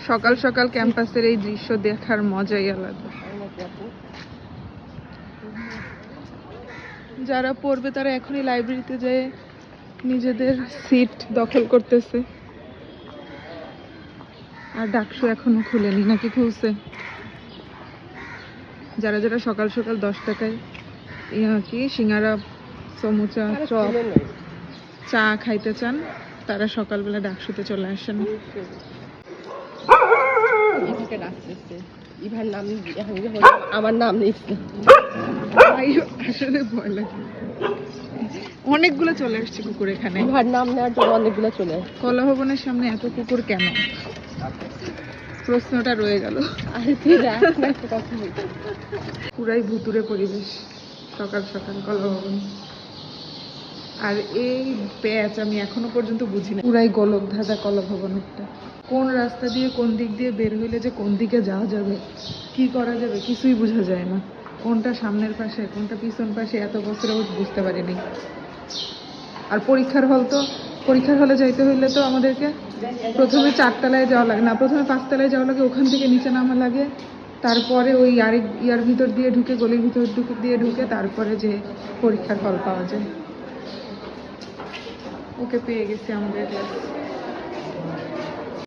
সকাল সকাল ক্যাম্পাসের এই দৃশ্য দেখার মজাই আলাদা। যারা পড়বে তারা এখনই লাইব্রেরিতে যেয়ে নিজেদের সিট দখল করতেছে। আর ডাকসু এখনো খুলেনি, নাকি খুলছে? যারা যারা সকাল সকাল 10 টাকায় কি সিঙ্গারা, সমুচা, চপ, চা খাইতে চান তারা সকালবেলা ডাকসুতে চলে আসেন। আমার নাম নিচ্ছে, আসলে ভয় লাগে। অনেকগুলো চলে আসছে কুকুর এখানে। ইভার নাম নেওয়ার জন্য অনেকগুলো চলে আসছে। কলা ভবনের সামনে এত কুকুর কেন, প্রশ্নটা রয়ে গেল। পুরাই ভুতুরে পরিবেশ সকাল সকাল কলা ভবন। আর এই প্যাচ আমি এখনো পর্যন্ত বুঝি না। পুরাই গোলক ধাঁধা কলা ভবন একটা। কোন রাস্তা দিয়ে কোন দিক দিয়ে বের হইলে যে কোন দিকে যাওয়া যাবে, কি করা যাবে, কিছুই বোঝা যায় না। কোনটা সামনের পাশে কোনটা পিছন পাশে এত বছরে বুঝতে পারিনি। আর পরীক্ষার হলে যাইতে হইলে তো আমাদেরকে প্রথমে 4 তলায় যাওয়া লাগে না, প্রথমে 5 তলায় যাওয়া লাগে, ওখান থেকে নিচে নামা লাগে, তারপরে ওই আরেক ইয়ার ভিতর দিয়ে ঢুকে, গলির ভিতর দিয়ে ঢুকে তারপরে যে পরীক্ষার ফল পাওয়া যায়। ওকে, পেয়ে গেছি আমাদের ক্লাস।